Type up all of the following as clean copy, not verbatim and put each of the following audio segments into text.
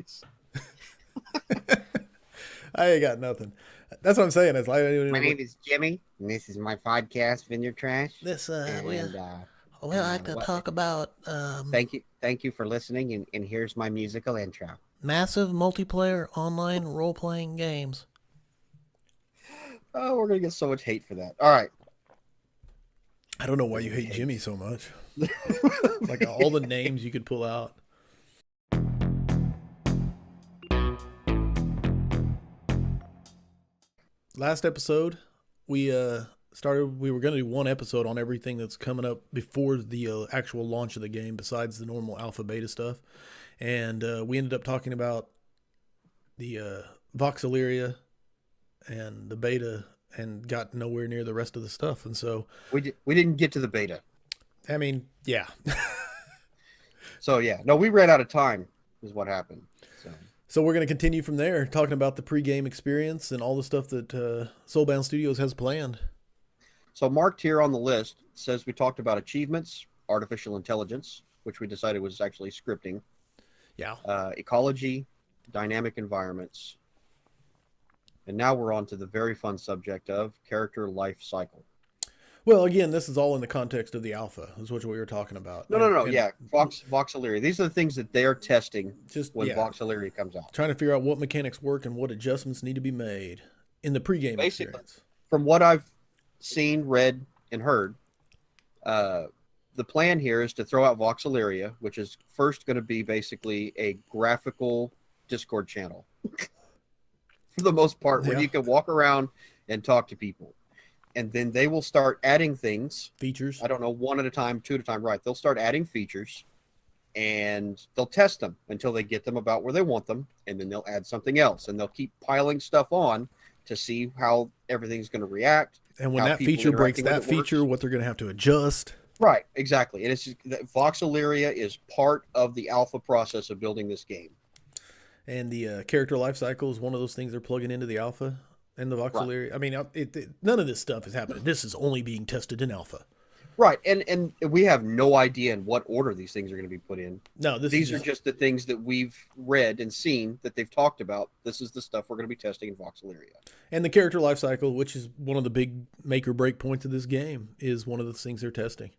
voice. I ain't got nothing. That's what I'm saying. It's like My name is Jimmy, and this is my podcast, Vineyard Trash. this. And We like to what? talk about Thank you for listening. And here's my musical intro. massive multiplayer online role playing games. Oh, we're gonna get so much hate for that. All right. I don't know why you hate Jimmy so much. Like all the names you could pull out. Last episode, we started. We were going to do one episode on everything that's coming up before the actual launch of the game, besides the normal alpha beta stuff, and we ended up talking about the Vox Elyria and the beta, and got nowhere near the rest of the stuff. And so we didn't get to the beta. I mean, yeah. So yeah, no, we ran out of time. Is what happened. So we're going to continue from there, talking about the pre-game experience and all the stuff that Soulbound Studios has planned. So marked here on the list says we talked about achievements, artificial intelligence, which we decided was actually scripting. Yeah. Ecology, dynamic environments. And now we're on to the very fun subject of character life cycle. Well, again, this is all in the context of the alpha, is what we were talking about. No. Yeah, Vox Elyria. These are the things that they're testing when Vox Elyria comes out. Trying to figure out what mechanics work and what adjustments need to be made in the pregame experience. From what I've seen, read, and heard, the plan here is to throw out Vox Elyria, which is first going to be basically a graphical Discord channel. For the most part, where you can walk around and talk to people. And then they will start adding features. I don't know, one at a time, two at a time. Right. They'll start adding features and they'll test them until they get them about where they want them. And then they'll add something else and they'll keep piling stuff on to see how everything's going to react. And when that feature breaks that feature, what they're going to have to adjust. Right. Exactly. And it's just, Vox Elyria is part of the alpha process of building this game. And the character life cycle is one of those things they're plugging into the alpha. And the Vox Elyria. I mean, none of this stuff is happening. This is only being tested in alpha. Right, and we have no idea in what order these things are going to be put in. No, these are just the things that we've read and seen that they've talked about. This is the stuff we're going to be testing in Vox Elyria. And the character life cycle, which is one of the big make or break points of this game, is one of the things they're testing.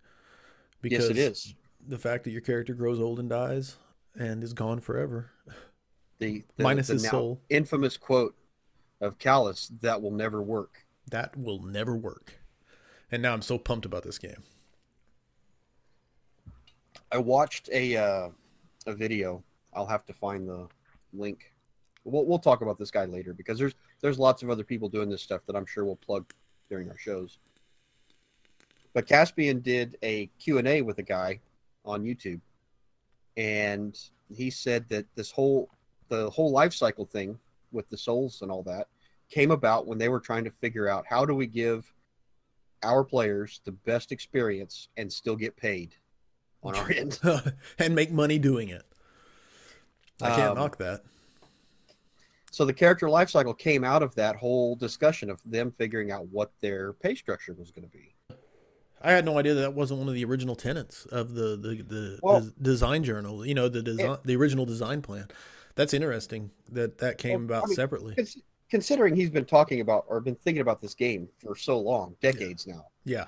Because yes, it is. The fact that your character grows old and dies and is gone forever. Minus his soul. Infamous quote of Kalus, that will never work. That will never work. And now I'm so pumped about this game. I watched a video. I'll have to find the link. We'll talk about this guy later because there's lots of other people doing this stuff that I'm sure we'll plug during our shows. But Caspian did a Q&A with a guy on YouTube, and he said that the whole life cycle thing with the souls and all that came about when they were trying to figure out how do we give our players the best experience and still get paid on our end and make money doing it. I can't knock that. So the character life cycle came out of that whole discussion of them figuring out what their pay structure was going to be. I had no idea that wasn't one of the original tenets of the design journal, the original design plan. That's interesting that came about separately. Considering he's been talking about or been thinking about this game for so long, decades now. Yeah.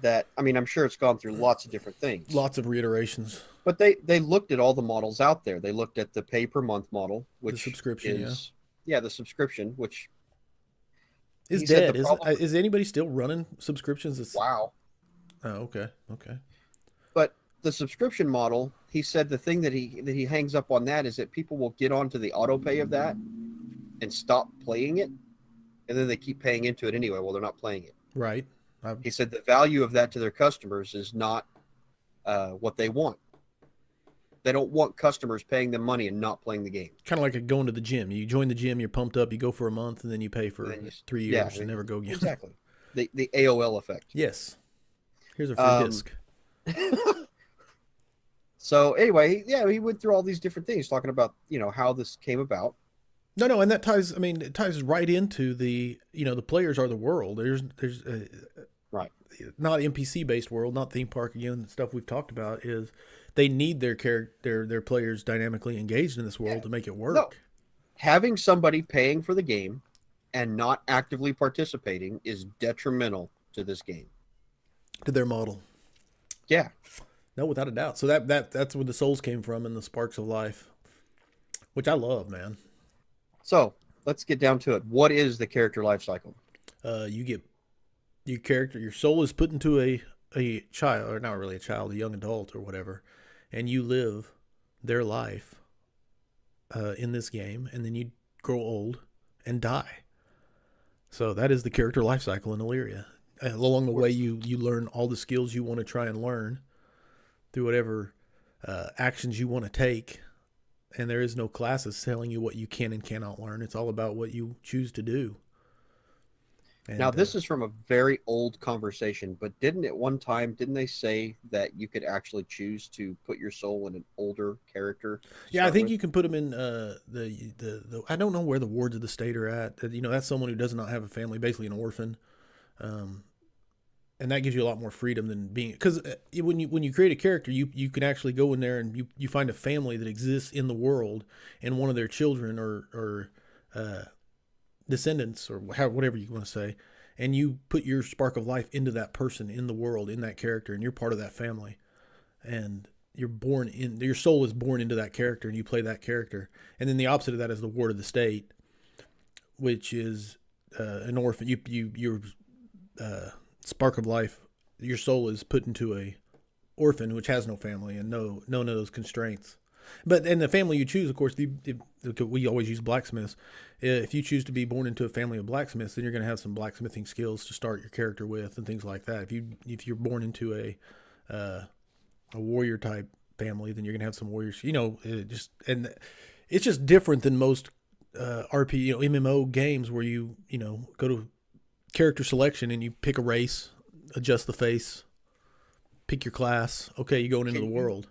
That, I mean, I'm sure it's gone through lots of different things. Lots of reiterations. But they looked at all the models out there. They looked at the pay per month model, which the subscription is, the subscription, which is dead. Is anybody still running subscriptions? Wow. Oh, okay. But the subscription model, he said the thing that he hangs up on that is that people will get onto the auto pay of that and stop playing it, and then they keep paying into it anyway while they're not playing it. Right. He said the value of that to their customers is not what they want. They don't want customers paying them money and not playing the game. Kind of like going to the gym. You join the gym, you're pumped up, you go for a month, and then you pay for 3 years and never go again. Exactly. The AOL effect. Yes. Here's a free disc. So anyway, he went through all these different things, talking about, how this came about. No, and that ties right into the players are the world. There's right. Not NPC based world, not theme park again. The stuff we've talked about is They need their players dynamically engaged in this world to make it work. No. Having somebody paying for the game and not actively participating is detrimental to this game. To their model. Yeah. No, without a doubt. So that's where the souls came from and the sparks of life, which I love, man. So let's get down to it. What is the character life cycle? You get your soul is put into a child, or not really a child, a young adult or whatever, and you live their life in this game, and then you grow old and die. So that is the character life cycle in Elyria. Along the way, you learn all the skills you want to try and learn through whatever actions you want to take. And there is no classes telling you what you can and cannot learn. It's all about what you choose to do. And, now, this is from a very old conversation, but didn't they say that you could actually choose to put your soul in an older character? Yeah, I think you can put them in the I don't know where the wards of the state are at. That's someone who does not have a family, basically an orphan. And that gives you a lot more freedom than being, because when you create a character, you can actually go in there and you find a family that exists in the world, and one of their children or descendants or whatever you want to say, and you put your spark of life into that person in the world, in that character, and you're part of that family, and your soul is born into that character, and you play that character. And then the opposite of that is the ward of the state, which is an orphan. Your spark of life, your soul is put into a orphan which has no family and none of those constraints. But in the family you choose, of course, we always use blacksmiths. If you choose to be born into a family of blacksmiths, then you're going to have some blacksmithing skills to start your character with and things like that. If you're born into a warrior type family, then you're going to have some warriors. It's just different than most MMO games where you go to character selection and you pick a race, adjust the face, pick your class. Okay, you're going into the world.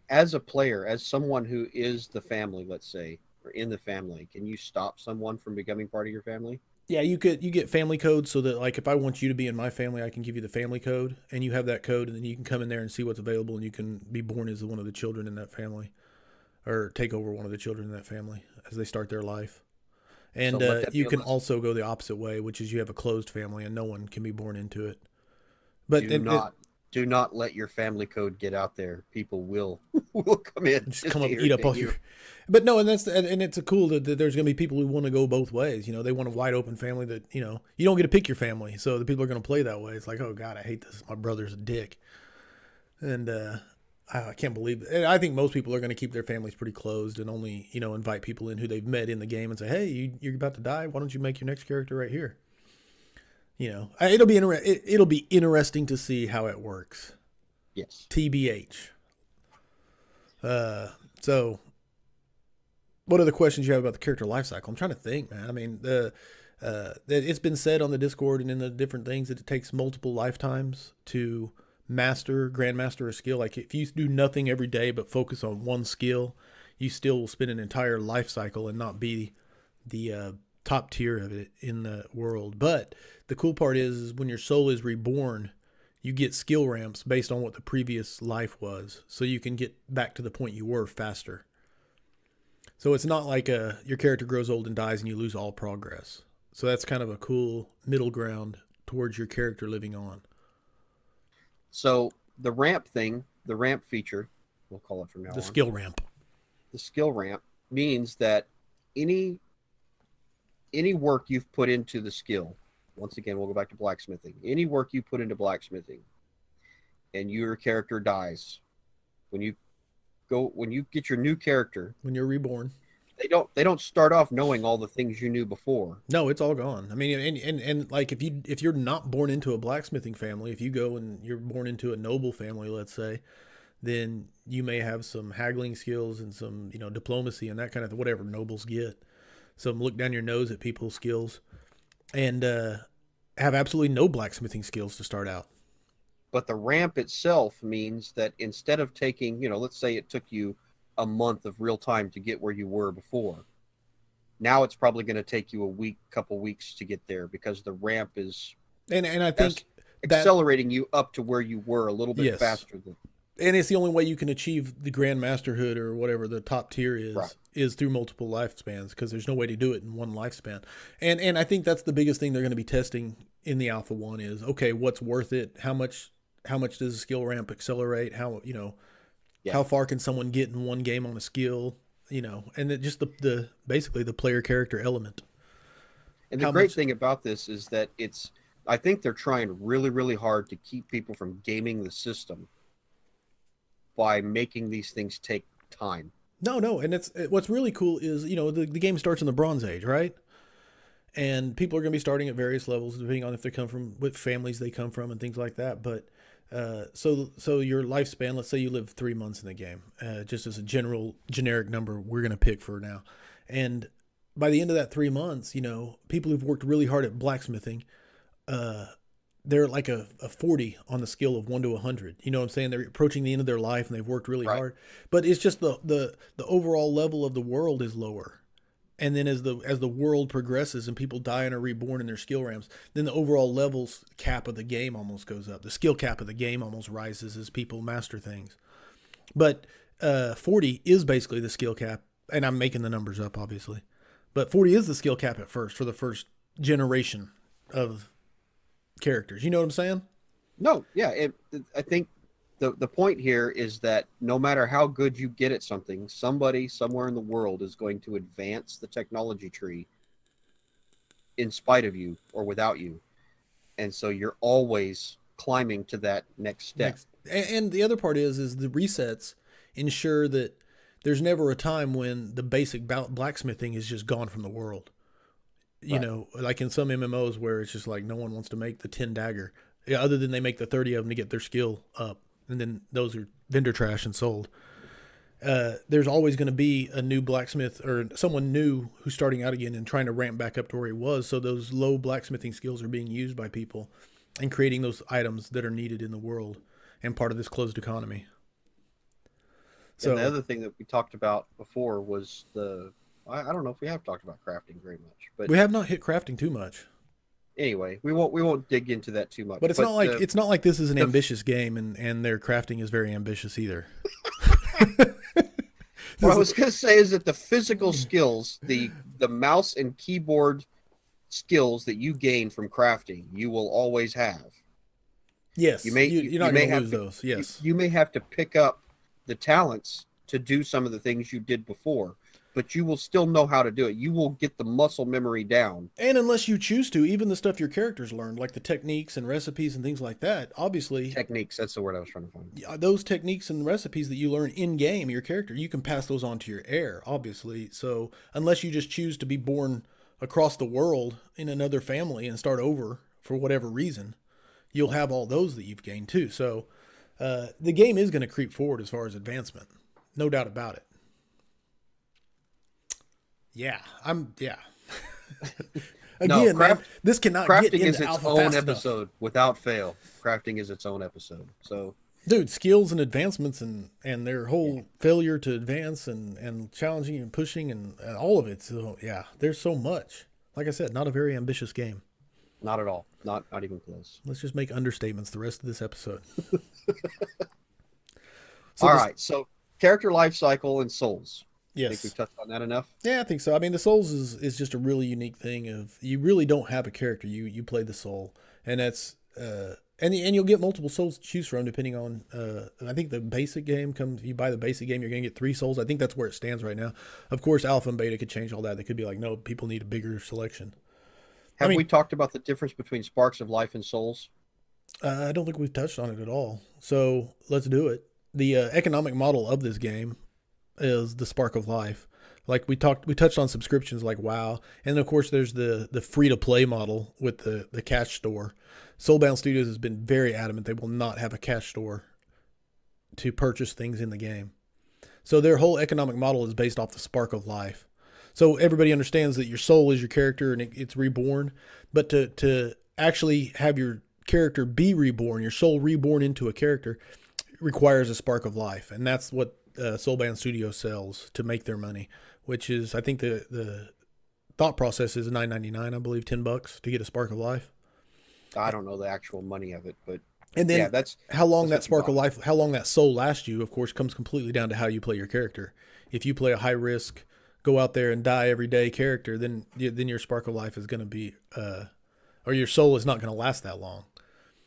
As a player, as someone who is the family, let's say, or in the family, can you stop someone from becoming part of your family? Yeah, you get family codes so that, like, if I want you to be in my family, I can give you the family code, and you have that code, and then you can come in there and see what's available, and you can be born as one of the children in that family, or take over one of the children in that family as they start their life. And you can also go the opposite way, which is you have a closed family and no one can be born into it. But do not let your family code get out there. People will come in, just come up, eat up all your. But no, and it's cool that there's going to be people who want to go both ways. They want a wide open family that you don't get to pick your family, so the people are going to play that way. It's like, oh God, I hate this. My brother's a dick, and I can't believe it. And I think most people are going to keep their families pretty closed and only, invite people in who they've met in the game and say, hey, you're about to die. Why don't you make your next character right here? It'll be interesting to see how it works. Yes. TBH. So what other questions you have about the character life cycle? I'm trying to think, man. I mean, it's been said on the Discord and in the different things that it takes multiple lifetimes to grandmaster a skill. Like if you do nothing every day but focus on one skill, you still will spend an entire life cycle and not be the top tier of it in the world. But the cool part is when your soul is reborn, you get skill ramps based on what the previous life was, so you can get back to the point you were faster. So it's not like your character grows old and dies and you lose all progress. So that's kind of a cool middle ground towards your character living on. So the ramp feature, we'll call it from now on. The skill ramp. The skill ramp means that any work you've put into the skill, once again, we'll go back to blacksmithing. Any work you put into blacksmithing and your character dies, when you get your new character, when you're reborn, they don't start off knowing all the things you knew before. No, it's all gone. I mean, and like if you're not born into a blacksmithing family, if you go and you're born into a noble family, let's say, then you may have some haggling skills and some, diplomacy and that kind of whatever nobles get. Some look down your nose at people's skills, and have absolutely no blacksmithing skills to start out. But the ramp itself means that instead of taking, let's say it took you a month of real time to get where you were before, now it's probably going to take you couple weeks to get there, because the ramp is and I think accelerating you up to where you were a little bit faster than. And it's the only way you can achieve the Grand Masterhood or whatever the top tier Right. is through multiple lifespans, because there's no way to do it in one lifespan. And I think that's the biggest thing they're going to be testing in the Alpha 1 is, okay, what's worth it? How much does the skill ramp accelerate? How, Yeah. how far can someone get in one game on a skill, and it just the basically the player character element. And the great thing about this is that I think they're trying really, really hard to keep people from gaming the system by making these things take time. No, and what's really cool is, the game starts in the Bronze Age, right? And people are going to be starting at various levels depending on if they come from what families they come from and things like that. But so your lifespan, let's say you live 3 months in the game, just as a generic number we're going to pick for now. And by the end of that 3 months, people who've worked really hard at blacksmithing, they're like a 40 on the scale of 1 to 100. You know what I'm saying? They're approaching the end of their life and they've worked really hard. But it's just the overall level of the world is lower. And then as the world progresses and people die and are reborn in their skill ramps, then the overall levels cap of the game almost goes up. The skill cap of the game almost rises as people master things. But 40 is basically the skill cap, and I'm making the numbers up, obviously. But 40 is the skill cap at first for the first generation of characters. You know what I'm saying? No, yeah. I think the point here is that no matter how good you get at something, somebody somewhere in the world is going to advance the technology tree in spite of you or without you. And so you're always climbing to that next step. And the other part is the resets ensure that there's never a time when the basic blacksmithing is just gone from the world. You know, like in some MMOs where it's just like no one wants to make the 10 dagger, other than they make the 30 of them to get their skill up. And then those are vendor trash and sold. There's always going to be a new blacksmith or someone new who's starting out again and trying to ramp back up to where he was. So those low blacksmithing skills are being used by people and creating those items that are needed in the world and part of this closed economy. So and the other thing that we talked about before was I don't know if we have talked about crafting very much, but we have not hit crafting too much. Anyway, we won't dig into that too much. But it's not like this is an ambitious game and their crafting is very ambitious either. What I was going to say is that the physical skills, the mouse and keyboard skills that you gain from crafting, you will always have. Yes, you're not going to lose those. Yes, you may have to pick up the talents to do some of the things you did before, but you will still know how to do it. You will get the muscle memory down. And unless you choose to, even the stuff your characters learned, like the techniques and recipes and things like that, obviously... Techniques, that's the word I was trying to find. Those techniques and recipes that you learn in-game, your character, you can pass those on to your heir, obviously. So unless you just choose to be born across the world in another family and start over for whatever reason, you'll have all those that you've gained too. So the game is going to creep forward as far as advancement. No doubt about it. Yeah. Again, man, this cannot get into is its alpha own fast episode enough. without fail. Crafting is its own episode. So, dude, skills and advancements and their whole failure to advance and challenging and pushing and all of it. So yeah, there's so much. Like I said, not a very ambitious game. Not at all. Not even close. Let's just make understatements the rest of this episode. All right. So character life cycle and souls. Yes. I think we've touched on that enough. Yeah, I think so. I mean, the souls is just a really unique thing of you really don't have a character. You play the soul, and that's and you'll get multiple souls to choose from depending on. I think the basic game comes. If you buy the basic game, you're going to get 3 souls. I think that's where it stands right now. Of course, alpha and beta could change all that. They could be like, no, people need a bigger selection. Have we talked about the difference between sparks of life and souls? I don't think we've touched on it at all. So let's do it. The economic model of this game is the spark of life. Like we touched on subscriptions like WoW, and of course there's the free to play model with the cash store. Soulbound Studios has been very adamant they will not have a cash store to purchase things in the game. So their whole economic model is based off the spark of life. So everybody understands that your soul is your character and it's reborn, but to actually have your character be reborn, your soul reborn into a character, requires a spark of life, and that's what Soulbound Studio sells to make their money, which is, I think the thought process is $9.99, I believe, $10 to get a spark of life. I don't know the actual money of it, but And Yeah, then that's how long that what you spark of buy. life, how long that soul lasts you, of course, comes completely down to how you play your character. If you play a high risk, go out there and die every day character, then your spark of life is going to be, or your soul is not going to last that long.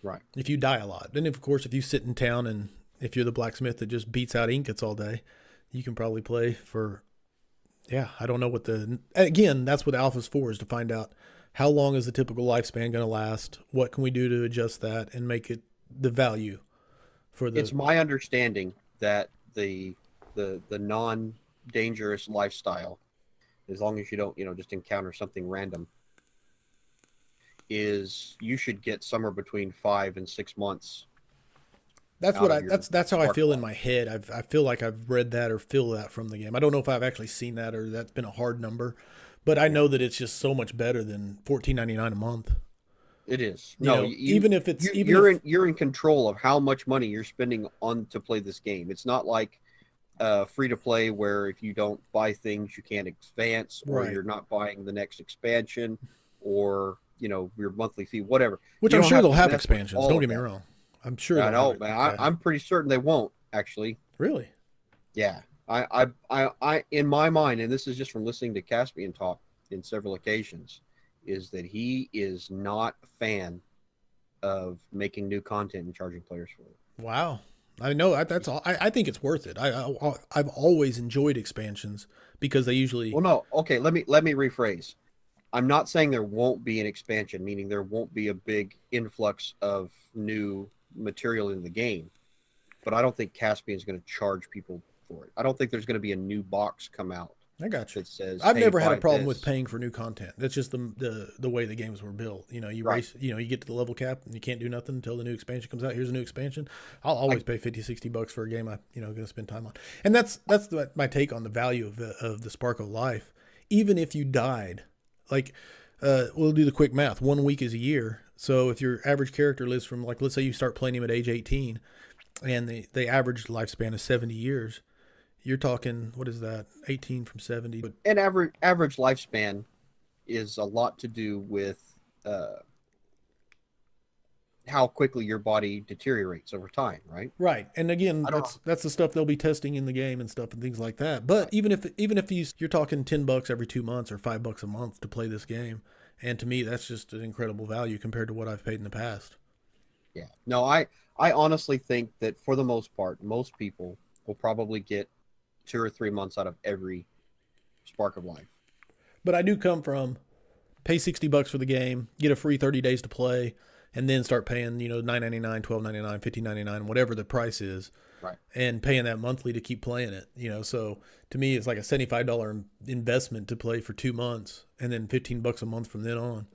Right. If you die a lot, then of course, if you sit in town and if you're the blacksmith that just beats out ingots all day, you can probably play for. Yeah, I don't know what again, that's what Alpha's for, is to find out how long is the typical lifespan going to last? What can we do to adjust that and make it the value for the. It's my understanding that the non-dangerous lifestyle, as long as you don't, just encounter something random, is you should get somewhere between 5 and 6 months That's out what of your that's how I spark feel in life. my head. I feel like I've read that or feel that from the game. I don't know if I've actually seen that or that's been a hard number, but I Yeah, know that it's just so much better than $14.99 a month. it is. You No, know, even if it's even you're if in you're in control of how much money you're spending on to play this game. It's not like free to play where if you don't buy things you can't advance, or right, you're not buying the next expansion, or your monthly fee, whatever. which You I'm don't sure have they'll to have mess with expansions. all Don't of get me that. wrong. I'm sure I they'll have know, it. man. Yeah, I'm pretty certain they won't actually. really. Yeah, I, in my mind, and this is just from listening to Caspian talk in several occasions, is that he is not a fan of making new content and charging players for it. Wow. I know that's all. I think it's worth it. I've always enjoyed expansions because they usually. Well, no, okay. Let me rephrase. I'm not saying there won't be an expansion, meaning there won't be a big influx of new material in the game. But I don't think Caspian is going to charge people for it. I don't think there's going to be a new box come out I got you. that says, I've "Hey, never had a buy problem with this." paying for new content. That's just the way the games were built. You Right. race. You get to the level cap and you can't do nothing until the new expansion comes out. Here's a new expansion. I'll always I pay 50, $60 for a game I going to spend time on. And that's my take on the value of the spark of life. Even if you died, like we'll do the quick math. 1 week is a year. So if your average character lives from, like, let's say you start playing him at age 18, and the average lifespan is 70 years. You're talking, what is that? 18 from 70. But and average lifespan is a lot to do with how quickly your body deteriorates over time, right? right, and again, I don't know. that's the stuff they'll be testing in the game and stuff and things like that. But Right. even if you're talking $10 every 2 months or $5 a month to play this game, and to me that's just an incredible value compared to what I've paid in the past. Yeah. No, I honestly think that for the most part, most people will probably get 2 or 3 months out of every spark of life. But I do come from pay $60 for the game, get a free 30 days to play, and then start paying $9.99, $12.99, $15.99, whatever the price is, Right. and paying that monthly to keep playing it. So to me, it's like a $75 investment to play for 2 months, and then $15 a month from then on.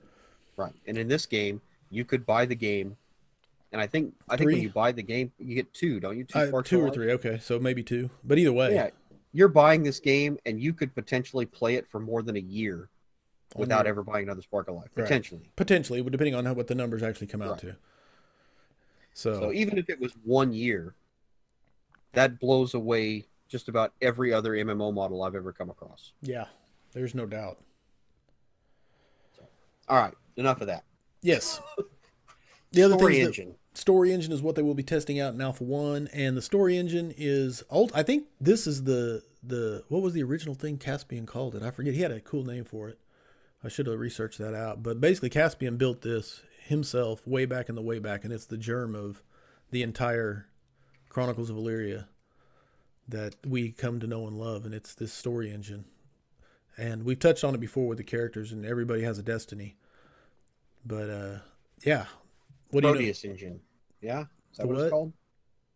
Right. And in this game, you could buy the game, and I think when Three, you buy the game, you get two, don't you? Two sparks two of or life. three. Okay, so maybe two, but either way, Yeah. You're buying this game, and you could potentially play it for more than a year on without your ever buying another spark of life. right, Potentially. potentially, depending on what the numbers actually come out Right. to. So So even if it was 1 year, that blows away just about every other MMO model I've ever come across. yeah, there's no doubt. All right, enough of that. Yes. The other thing Story is engine. story engine is what they will be testing out in Alpha 1, and the story engine is old. I think this is the what was the original thing Caspian called it? I forget. He had a cool name for it. I should have researched that out. But basically Caspian built this himself way back in the way back, and it's the germ of the entire Chronicles of Elyria that we come to know and love, and it's this story engine. And we've touched on it before with the characters, and everybody has a destiny. But yeah. What do you know? Proteus engine. Yeah? Is that The what it's what? called?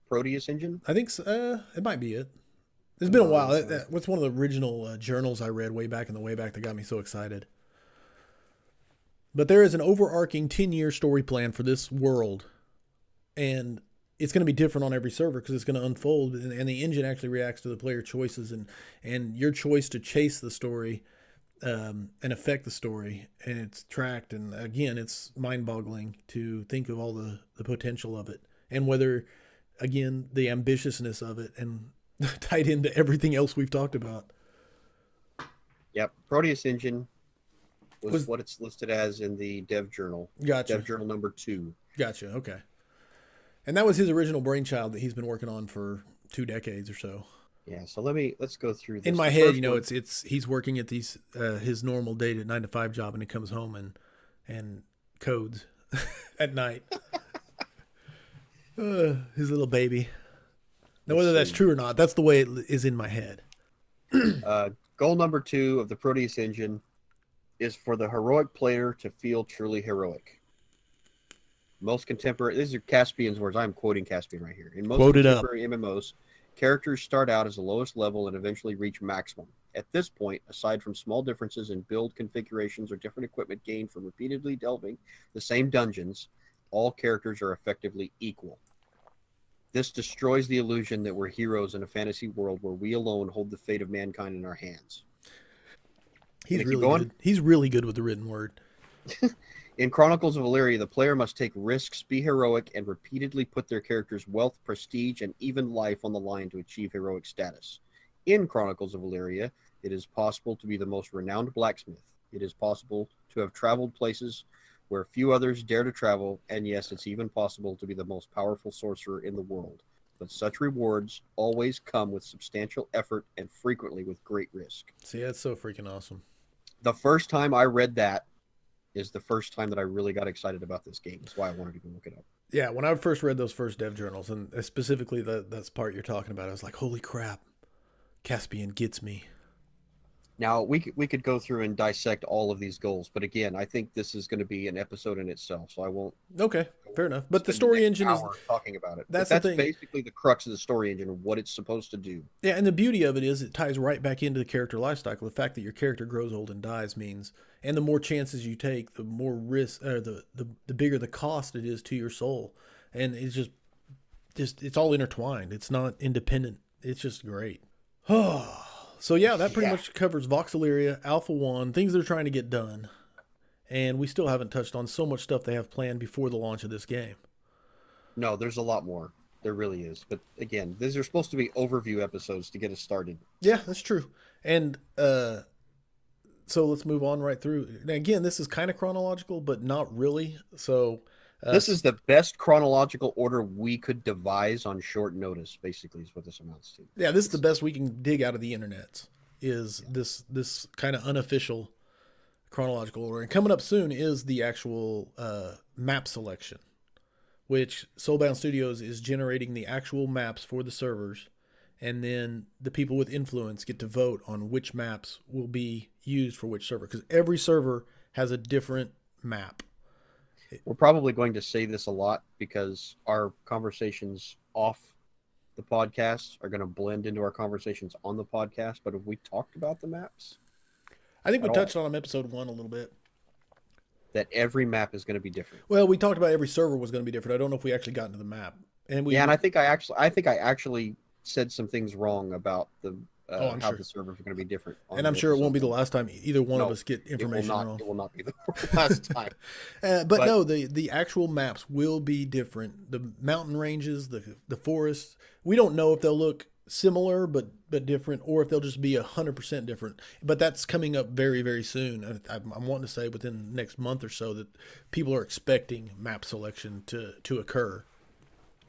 Proteus engine? I think it might be it. It's been a while. Uh, What's one of the original journals I read way back in the way back that got me so excited. But there is an overarching 10-year story plan for this world, and it's going to be different on every server because it's going to unfold, and the engine actually reacts to the player choices and your choice to chase the story and affect the story, and it's tracked. And again, it's mind-boggling to think of all the potential of it, and whether, again, the ambitiousness of it, and tied into everything else we've talked about. Yep. Proteus engine was Was what it's listed as in the dev journal. Gotcha. Dev journal number 2. Gotcha. Okay. And that was his original brainchild that he's been working on for 2 decades or so. Yeah, so let's go through this. In my The head, first you know, one- it's he's working at these his normal day to 9 to 5 job, and he comes home and codes at night. His little baby. Now, whether that's true or not, that's the way it is in my head. Goal number 2 of the Proteus engine is for the heroic player to feel truly heroic. Most contemporary, these are Caspian's words. I'm quoting Caspian right here. In most Quote it up. contemporary MMOs, characters start out as the lowest level and eventually reach maximum. At this point, aside from small differences in build configurations or different equipment gained from repeatedly delving the same dungeons, all characters are effectively equal. This destroys the illusion that we're heroes in a fantasy world where we alone hold the fate of mankind in our hands. He's really good. He's really good with the written word. In Chronicles of Elyria, the player must take risks, be heroic, and repeatedly put their character's wealth, prestige, and even life on the line to achieve heroic status. In Chronicles of Elyria, it is possible to be the most renowned blacksmith. It is possible to have traveled places where few others dare to travel, and yes, it's even possible to be the most powerful sorcerer in the world. But such rewards always come with substantial effort and frequently with great risk. See, that's so freaking awesome. The first time I read that is the first time that I really got excited about this game. That's why I wanted to go look it up. Yeah, when I first read those first dev journals, and specifically that's part you're talking about, I was like, holy crap, Caspian gets me. Now, we could go through and dissect all of these goals, but again, I think this is going to be an episode in itself, so I won't. Okay, fair enough. But the story engine is talking about it. That's the thing. Basically the crux of the story engine of what it's supposed to do. Yeah, and the beauty of it is it ties right back into the character life cycle. The fact that your character grows old and dies means, and the more chances you take, the more risk, or the bigger the cost it is to your soul, and it's just it's all intertwined. It's not independent. It's just great. Oh. So yeah, that pretty much covers Vox Elyria, Alpha 1, things they're trying to get done. And we still haven't touched on so much stuff they have planned before the launch of this game. No, there's a lot more. There really is. But again, these are supposed to be overview episodes to get us started. Yeah, that's true. And so let's move on right through. Now, again, this is kind of chronological, but not really. So this is the best chronological order we could devise on short notice, basically, is what this amounts to. Yeah, this is the best we can dig out of the internet, is this kind of unofficial chronological order. And coming up soon is the actual map selection, which Soulbound Studios is generating the actual maps for the servers, and then the people with influence get to vote on which maps will be used for which server, because every server has a different map. We're probably going to say this a lot because our conversations off the podcast are going to blend into our conversations on the podcast. But have we talked about the maps? I think we touched on them episode 1 a little bit. That every map is going to be different. Well, we talked about every server was going to be different. I don't know if we actually got into the map. And I think I actually said some things wrong about the how the servers are going to be different. And I'm sure it won't be the last time either one of us get information wrong. It will not be the last time. But no, the actual maps will be different. The mountain ranges, the forests. We don't know if they'll look similar but different, or if they'll just be 100% different. But that's coming up very, very soon. I'm wanting to say within the next month or so that people are expecting map selection to occur.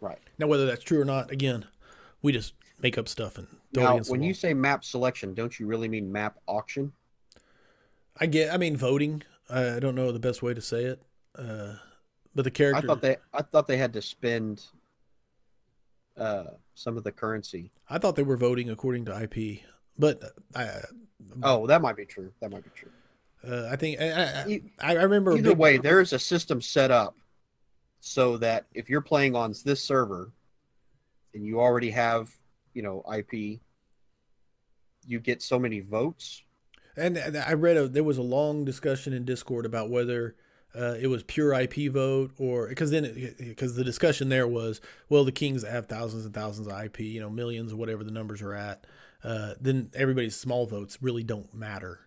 Right. Now, whether that's true or not, again, we just make up stuff and throw it now, against the when wall. you say map selection, don't you really mean map auction? I mean voting. I don't know the best way to say it. But the character. I thought they had to spend some of the currency. I thought they were voting according to IP, but that might be true. I think I remember. Either way, there is a system set up so that if you're playing on this server and you already have, IP, you get so many votes. And I read there was a long discussion in Discord about whether it was pure IP vote, or because the discussion there was, well, the kings that have thousands and thousands of IP, millions or whatever the numbers are at, then everybody's small votes really don't matter.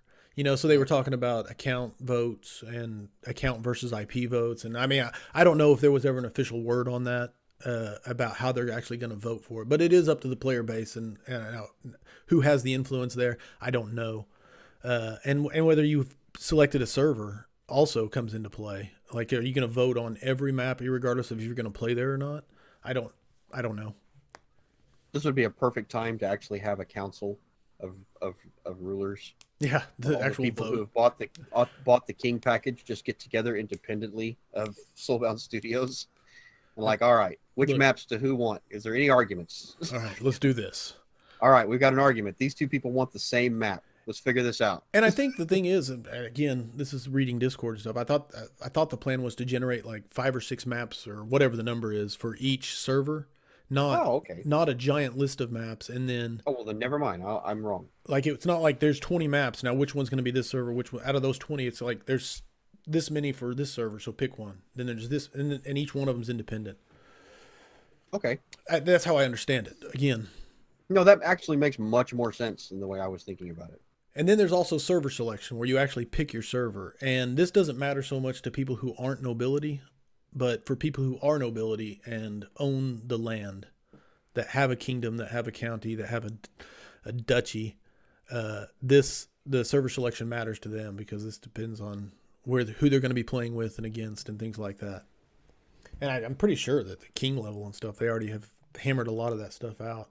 So they were talking about account votes and account versus IP votes. And I mean, I don't know if there was ever an official word on that, about how they're actually going to vote for it, but it is up to the player base and who has the influence there. I don't know. And whether you've selected a server also comes into play. Like, are you going to vote on every map regardless of if you're going to play there or not? I don't know. This would be a perfect time to actually have a council of rulers. Yeah, the All the actual people who vote. have bought the King package just get together independently of Soulbound Studios and like, all right, which Look, maps do who want? Is there any arguments? all right, let's do this. All right, we've got an argument. These two people want the same map. Let's figure this out. And I think the thing is, and again, this is reading Discord stuff. I thought the plan was to generate like 5 or 6 maps or whatever the number is for each server, not Okay. not a giant list of maps. And then Oh well, then never mind. I'm wrong. like it's not like there's 20 maps now. Which one's going to be this server? Which one out of those 20? It's like there's this many for this server, so pick one. Then there's this, and each one of them's independent. Okay. That's how I understand it. Again. No, that actually makes much more sense than the way I was thinking about it. And then there's also server selection where you actually pick your server. And this doesn't matter so much to people who aren't nobility, but for people who are nobility and own the land, that have a kingdom, that have a county, that have a duchy, the server selection matters to them because this depends on who they're going to be playing with and against and things like that. And I'm pretty sure that the king level and stuff, they already have hammered a lot of that stuff out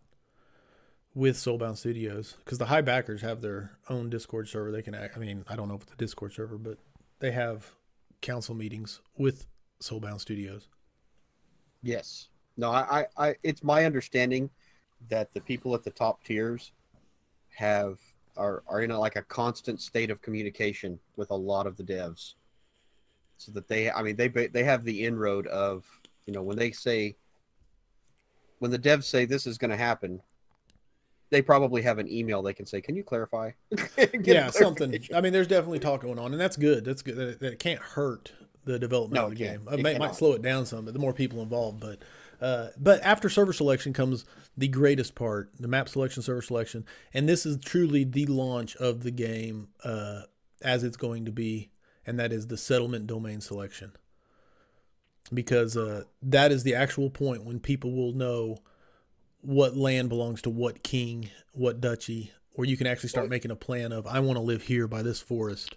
with Soulbound Studios, because the high backers have their own Discord server. They can I don't know if it's a Discord server, but they have council meetings with Soulbound Studios. Yes. No, I it's my understanding that the people at the top tiers are in like a constant state of communication with a lot of the devs, so that they have the inroad of, when the devs say this is going to happen, they probably have an email they can say, can you clarify? Yeah, something. I mean, there's definitely talk going on, and that's good. That's good. That can't hurt the development of the game. It might slow it down some, but the more people involved. But after server selection comes the greatest part, the map selection, server selection, and this is truly the launch of the game as it's going to be, and that is the settlement domain selection. Because that is the actual point when people will know what land belongs to what king, what duchy, or you can actually start making a plan of, I want to live here by this forest.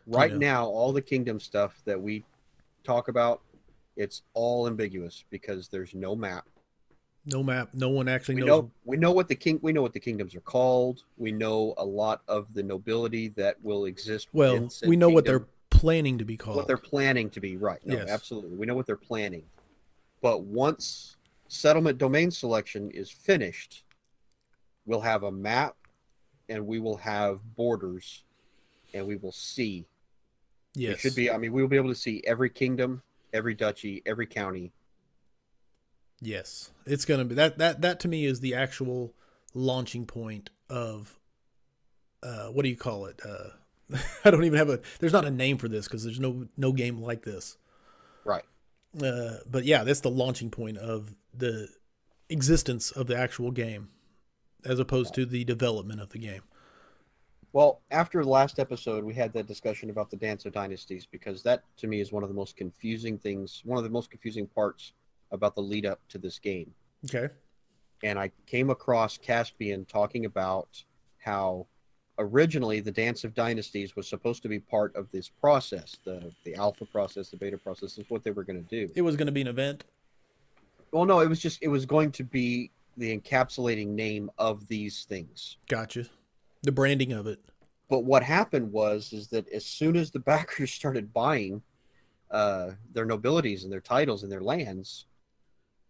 Right now, all the kingdom stuff that we talk about, it's all ambiguous because there's no map. No map. No one actually knows. We know what the kingdoms are called. We know a lot of the nobility that will exist. Well, we know what they're planning to be called. What they're planning to be, right? No, yes, absolutely. We know what they're planning. But once settlement domain selection is finished, we'll have a map, and we will have borders, and we will see. Yes, it should be. We will be able to see every kingdom, every duchy, every county. Yes, it's going to be that to me is the actual launching point of what do you call it? I don't even have there's not a name for this because there's no game like this. Right. But yeah, that's the launching point of the existence of the actual game as opposed to the development of the game. Well, after the last episode, we had that discussion about the Dance of Dynasties, because that, to me, is one of the most confusing parts about the lead up to this game. Okay. And I came across Caspian talking about how originally the Dance of Dynasties was supposed to be part of this process, the alpha process, the beta process, is what they were going to do. It was going to be an event? Well, no, it was going to be the encapsulating name of these things. Gotcha. The branding of it. But what happened is that as soon as the backers started buying their nobilities and their titles and their lands,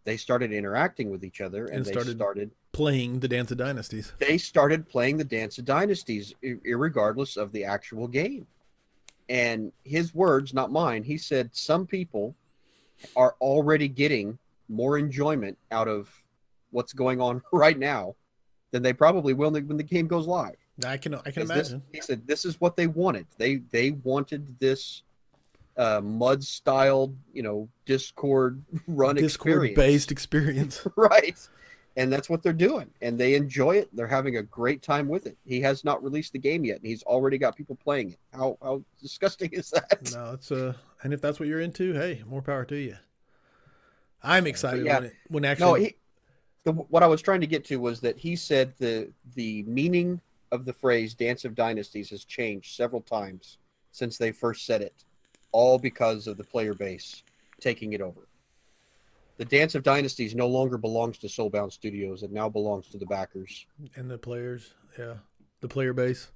they started interacting with each other, and they started playing the Dance of Dynasties. They started playing the Dance of Dynasties, irregardless of the actual game. And his words, not mine, he said some people are already getting more enjoyment out of what's going on right now than they probably will when the game goes live. I can imagine. He said this is what they wanted. They wanted this mud-styled, Discord Discord-based experience. Right. And that's what they're doing. And they enjoy it. They're having a great time with it. He has not released the game yet, and he's already got people playing it. How disgusting is that? No, it's and if that's what you're into, hey, more power to you. I'm excited when actually... what I was trying to get to was that he said the meaning of the phrase Dance of Dynasties has changed several times since they first said it, all because of the player base taking it over. The Dance of Dynasties no longer belongs to Soulbound Studios. It now belongs to the backers and the players. Yeah, the player base.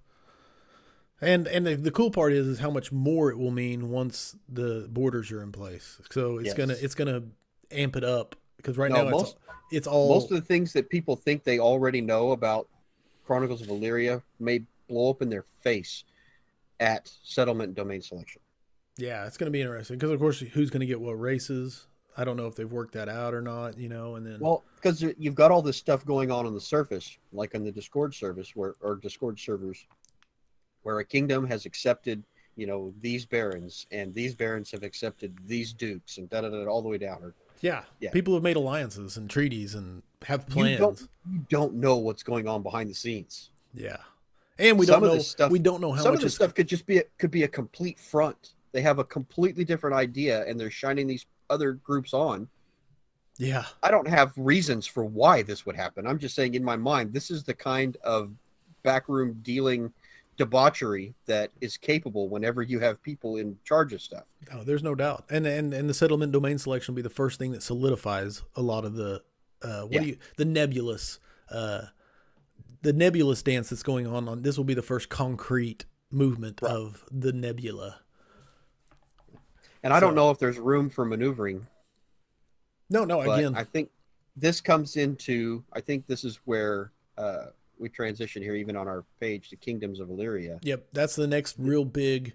And the cool part is how much more it will mean once the borders are in place. So it's gonna amp it up because right now it's all most of the things that people think they already know about Chronicles of Elyria may blow up in their face at settlement domain selection. Yeah, it's gonna be interesting because of course who's gonna get what races. I don't know if they've worked that out or not. And then because you've got all this stuff going on the surface, like on the Discord service or Discord servers, where a kingdom has accepted, these barons, and these barons have accepted these dukes, and all the way down. Yeah. People have made alliances and treaties and have plans. You don't know what's going on behind the scenes. Yeah, and we don't know how some much of this stuff could be a complete front. They have a completely different idea, and they're shining these other groups on. Yeah, I don't have reasons for why this would happen. I'm just saying, in my mind, this is the kind of backroom dealing debauchery that is capable whenever you have people in charge of stuff. Oh, there's no doubt. And the settlement domain selection will be the first thing that solidifies a lot of the the nebulous dance that's going on. This will be the first concrete movement of the nebula. And I don't know if there's room for maneuvering. No, again, I think this comes into, I think this is where we transition here, even on our page, to Kingdoms of Elyria. Yep, that's the next real big,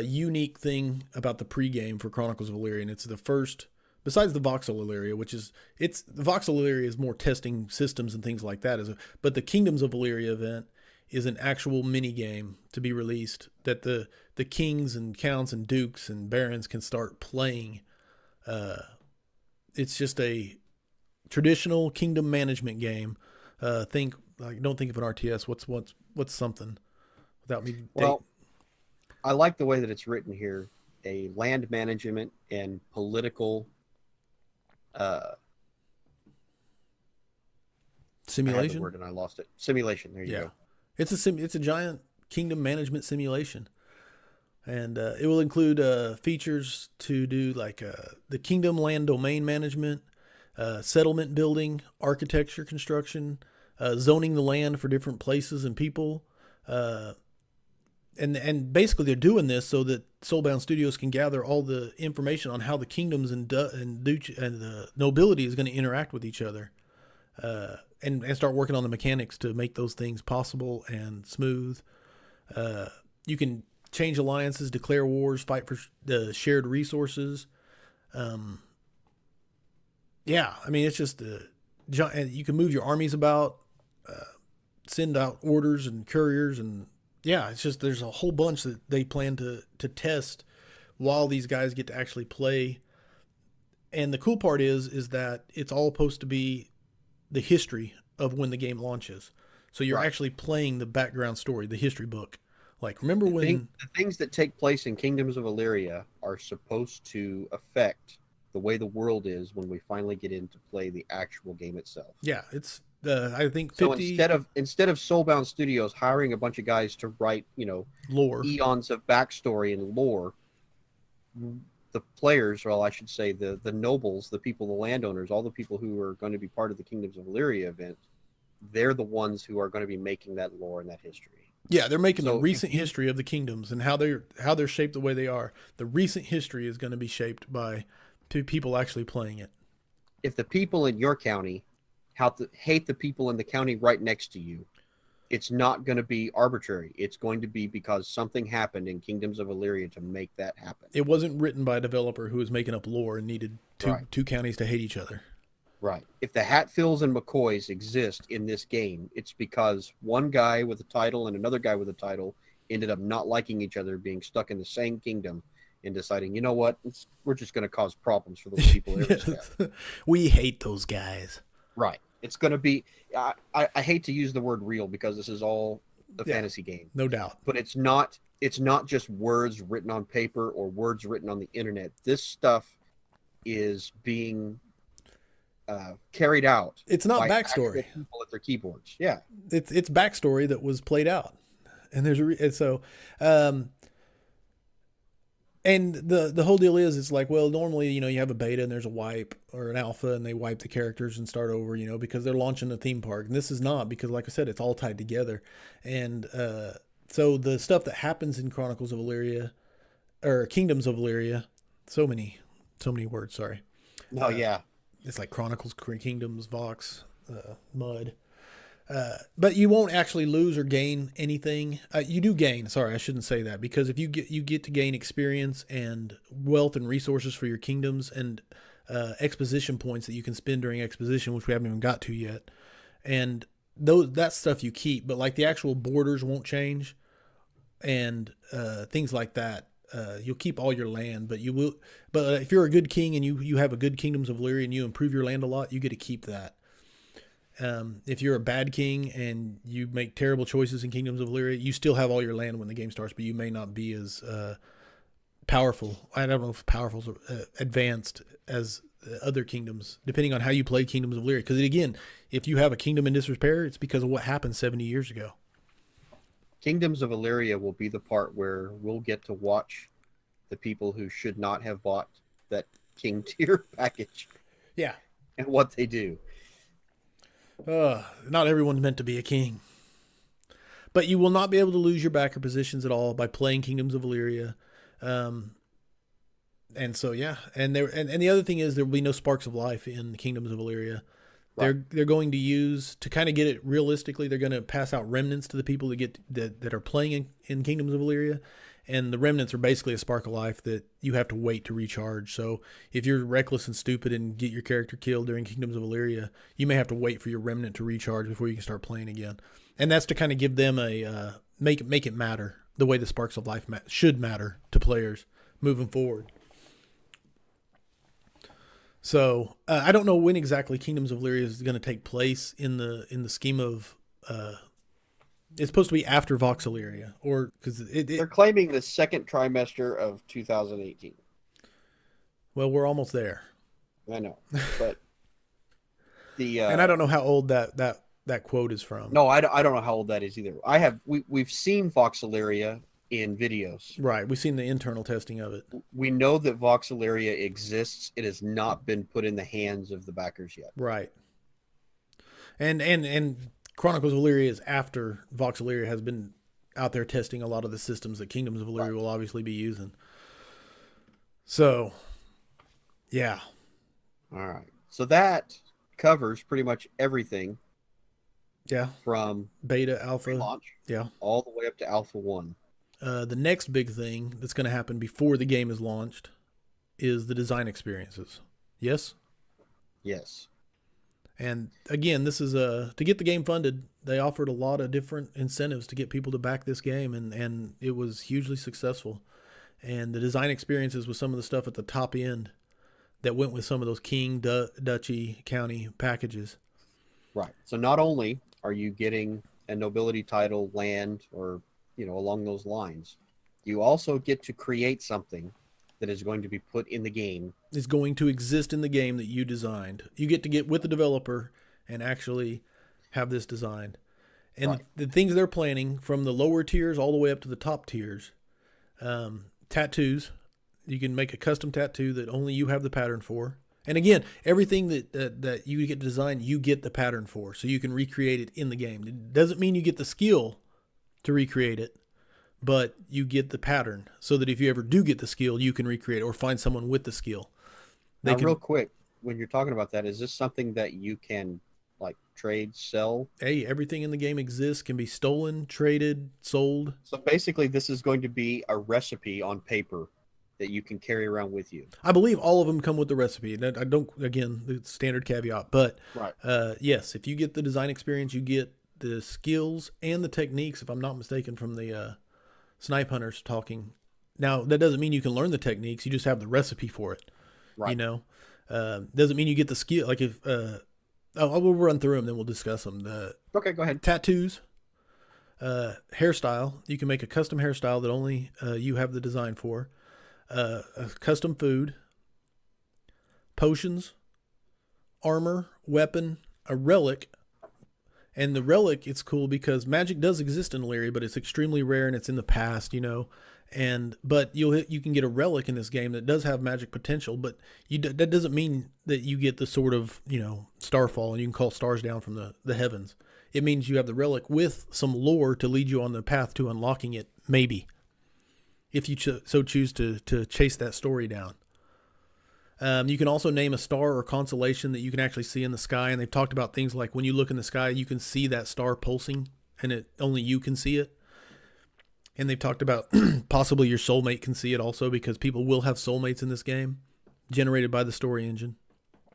unique thing about the pregame for Chronicles of Elyria, and it's the first, besides the Voxel Elyria, the Voxel Elyria is more testing systems and things like that, but the Kingdoms of Elyria event is an actual mini game to be released that the kings and counts and dukes and barons can start playing. It's just a traditional kingdom management game. Don't think of an RTS. What's something without me? Well, I like the way that it's written here. A land management and political simulation. I had the word and I lost it. Simulation. There you go. It's a giant kingdom management simulation, and it will include features to do like the kingdom land domain management, settlement building, architecture construction, zoning the land for different places and people, and basically they're doing this so that Soulbound Studios can gather all the information on how the kingdoms and the nobility is going to interact with each other. And start working on the mechanics to make those things possible and smooth. You can change alliances, declare wars, fight for the shared resources. It's just you can move your armies about, send out orders and couriers, and it's just there's a whole bunch that they plan to test while these guys get to actually play. And the cool part is that it's all supposed to be the history of when the game launches. So you're actually playing the background story, the history book. Like, remember when the things that take place in Kingdoms of Elyria are supposed to affect the way the world is when we finally get in to play the actual game itself. Yeah, it's I think 50. So instead of Soulbound Studios hiring a bunch of guys to write, lore, eons of backstory and lore, the players, well, I should say the nobles, the people, the landowners, all the people who are going to be part of the Kingdoms of Elyria event, they're the ones who are going to be making that lore and that history. Yeah, they're making the recent history of the kingdoms and how they're shaped the way they are. The recent history is going to be shaped by people actually playing it. If the people in your county hate the people in the county right next to you, it's not going to be arbitrary. It's going to be because something happened in Kingdoms of Elyria to make that happen. It wasn't written by a developer who was making up lore and needed two counties to hate each other. Right. If the Hatfields and McCoys exist in this game, it's because one guy with a title and another guy with a title ended up not liking each other, being stuck in the same kingdom, and deciding, you know what, we're just going to cause problems for those people. We hate those guys. Right. It's going to be, I hate to use the word real because this is all the fantasy game. No doubt. But it's not just words written on paper or words written on the internet. This stuff is being carried out. It's not backstory. People at their keyboards. Yeah. It's backstory that was played out. And there's And the whole deal is, it's like, well, normally, you have a beta and there's a wipe or an alpha and they wipe the characters and start over, because they're launching a theme park. And this is not, because like I said, it's all tied together. And so the stuff that happens in Chronicles of Elyria, or Kingdoms of Elyria, so many words, sorry. Oh, yeah. It's like Chronicles, Kingdoms, Vox, Mud. But you won't actually lose or gain anything. You do gain. Sorry, I shouldn't say that, because if you get to gain experience and wealth and resources for your kingdoms, and exposition points that you can spend during exposition, which we haven't even got to yet. And that stuff you keep, but like the actual borders won't change, and things like that. You'll keep all your land, but you will. But if you're a good king and you have a good Kingdoms of Elyria and you improve your land a lot, you get to keep that. If you're a bad king and you make terrible choices in Kingdoms of Elyria, you still have all your land when the game starts, but you may not be as powerful. I don't know if powerful is advanced as other kingdoms, depending on how you play Kingdoms of Elyria. Because again, if you have a kingdom in disrepair, it's because of what happened 70 years ago. Kingdoms of Elyria will be the part where we'll get to watch the people who should not have bought that king tier package. Yeah. And what they do. Not everyone's meant to be a king. But you will not be able to lose your backer positions at all by playing Kingdoms of Elyria. And so, yeah. And the other thing is, there will be no sparks of life in the Kingdoms of Elyria. Right. They're going to use, to kind of get it realistically, they're going to pass out remnants to the people that are playing in Kingdoms of Elyria. And the remnants are basically a spark of life that you have to wait to recharge. So if you're reckless and stupid and get your character killed during Kingdoms of Elyria, you may have to wait for your remnant to recharge before you can start playing again. And that's to kind of give them a make it matter the way the sparks of life should matter to players moving forward. So I don't know when exactly Kingdoms of Elyria is going to take place in the scheme of. It's supposed to be after Vox Elyria, or because they're claiming the second trimester of 2018. Well, we're almost there. I know, but and I don't know how old that quote is from. No, I don't know how old that is either. We've seen Vox Elyria in videos. Right, we've seen the internal testing of it. We know that Vox Elyria exists. It has not been put in the hands of the backers yet. Right. And Chronicles of Elyria is after Vox Elyria has been out there testing a lot of the systems that Kingdoms of Elyria will obviously be using. So, yeah. All right. So that covers pretty much everything. Yeah. From beta, alpha, launch, yeah, all the way up to alpha 1. The next big thing that's going to happen before the game is launched is the design experiences. Yes? Yes. And again, this is to get the game funded. They offered a lot of different incentives to get people to back this game, and it was hugely successful. And the design experiences was some of the stuff at the top end that went with some of those king, duchy, county packages. Right. So not only are you getting a nobility title, land, or along those lines, you also get to create something that is going to be put in the game. Is going to exist in the game that you designed. You get to get with the developer and actually have this designed. And the things they're planning, from the lower tiers all the way up to the top tiers, tattoos. You can make a custom tattoo that only you have the pattern for. And again, everything that you get to design, you get the pattern for. So you can recreate it in the game. It doesn't mean you get the skill to recreate it, but you get the pattern so that if you ever do get the skill, you can recreate it or find someone with the skill. Real quick, when you're talking about that, is this something that you can trade, sell? Hey, everything in the game exists, can be stolen, traded, sold. So basically this is going to be a recipe on paper that you can carry around with you. I believe all of them come with the recipe. I don't, again, the standard caveat, but yes, if you get the design experience, you get the skills and the techniques, if I'm not mistaken, from the snipe hunters talking. Now, that doesn't mean you can learn the techniques. You just have the recipe for it. Right. Doesn't mean you get the skill. Like if, we'll run through them, then we'll discuss them. Okay, go ahead. Tattoos, hairstyle. You can make a custom hairstyle that only you have the design for. A custom food, potions, armor, weapon, a relic, And the relic, it's cool because magic does exist in Elyria, but it's extremely rare and it's in the past, you know. But you can get a relic in this game that does have magic potential, but that doesn't mean that you get the sort of, you know, starfall and you can call stars down from the heavens. It means you have the relic with some lore to lead you on the path to unlocking it, maybe, if you so choose to chase that story down. You can also name a star or constellation that you can actually see in the sky, and they've talked about things like when you look in the sky, you can see that star pulsing, and only you can see it. And they've talked about possibly your soulmate can see it also, because people will have soulmates in this game, generated by the story engine.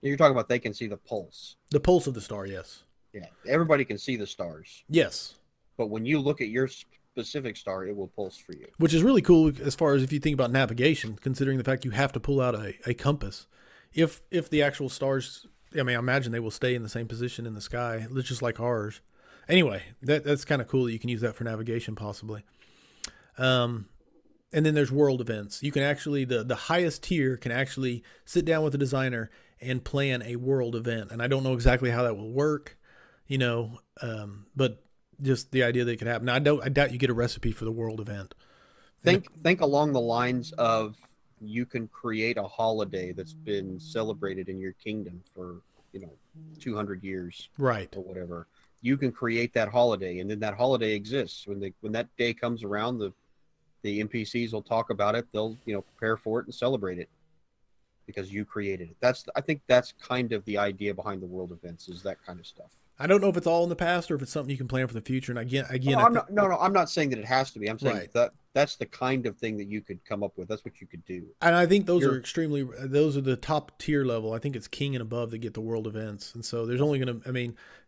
You're talking about they can see the pulse. The pulse of the star, yes. Yeah, everybody can see the stars. Yes. But when you look at your specific star, it will pulse for you. Which is really cool as far as if you think about navigation, considering the fact you have to pull out a compass. If the actual stars, I mean, I imagine they will stay in the same position in the sky, just like ours. Anyway, that's kind of cool that you can use that for navigation possibly. And then there's world events. You can actually, the highest tier can actually sit down with the designer and plan a world event. And I don't know exactly how that will work, you know, but just the idea that it could happen. Now, I doubt you get a recipe for the world event. Think along the lines of you can create a holiday that's been celebrated in your kingdom for, 200 years, right, or whatever. You can create that holiday, and then that holiday exists. When that day comes around, the NPCs will talk about it. They'll prepare for it and celebrate it because you created it. I think that's kind of the idea behind the world events, is that kind of stuff. I don't know if it's all in the past or if it's something you can plan for the future. And again, I'm not saying that it has to be. I'm saying right. that's the kind of thing that you could come up with. That's what you could do. And I think those are the top tier level. I think it's king and above that get the world events. And so there's only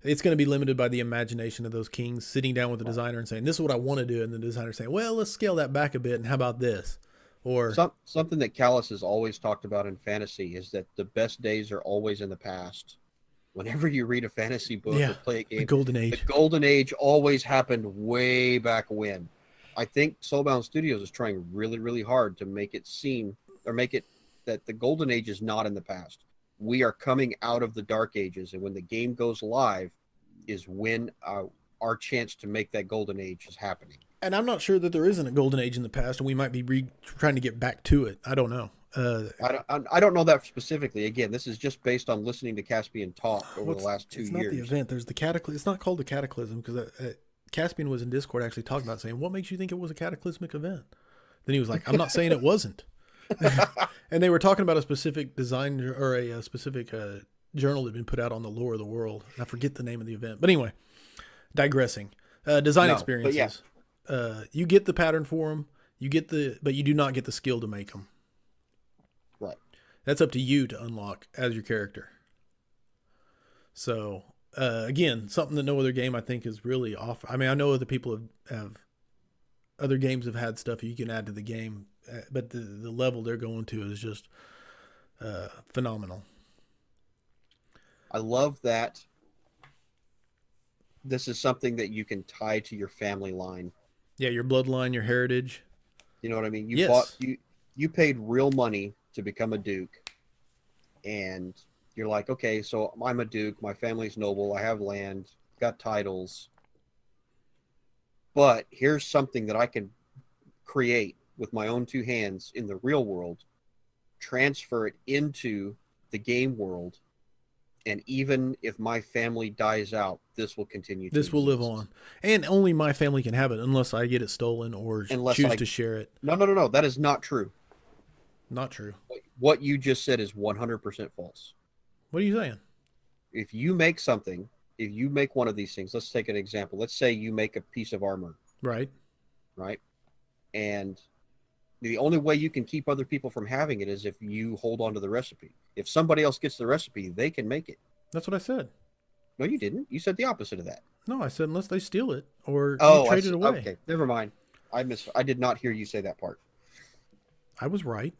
it's going to be limited by the imagination of those kings sitting down with the designer and saying, this is what I want to do. And the designer saying, well, let's scale that back a bit. And how about this? Or something that Kalus has always talked about in fantasy is that the best days are always in the past. Whenever you read a fantasy book or play a game, the Golden Age. The Golden Age always happened way back when. I think Soulbound Studios is trying really, really hard to make it seem, or make it that the Golden Age is not in the past. We are coming out of the Dark Ages, and when the game goes live is when our chance to make that Golden Age is happening. And I'm not sure that there isn't a Golden Age in the past, and we might be trying to get back to it. I don't know. I don't know that specifically. Again, this is just based on listening to Caspian talk over the last 2 years. It's not the event. There's the Cataclysm. It's not called the Cataclysm because Caspian was in Discord actually talking about saying, what makes you think it was a cataclysmic event? Then he was like, I'm not saying it wasn't. And they were talking about a specific design or a specific journal that had been put out on the lore of the world. I forget the name of the event. But anyway, digressing. Design experiences. Yeah. You get the pattern for them. But you do not get the skill to make them. Right. That's up to you to unlock as your character. So, again, something that no other game I think is really off. I mean, I know other people have other games have had stuff you can add to the game, but the level they're going to is just phenomenal. I love that this is something that you can tie to your family line. Yeah, your bloodline, your heritage. You know what I mean? You paid real money to become a duke, and you're like, okay, so I'm a duke, my family's noble, I have land, got titles, but here's something that I can create with my own two hands in the real world, transfer it into the game world, and even if my family dies out, this will continue to exist. Live on. And only my family can have it unless I get it stolen or choose to share it. No. That is not true. Not true. What you just said is 100% false. What are you saying? If you make one of these things, let's take an example. Let's say you make a piece of armor. Right. And the only way you can keep other people from having it is if you hold on to the recipe. If somebody else gets the recipe, they can make it. That's what I said. No, you didn't. You said the opposite of that. No, I said unless they steal it or trade it away. Okay, never mind. I did not hear you say that part. I was right.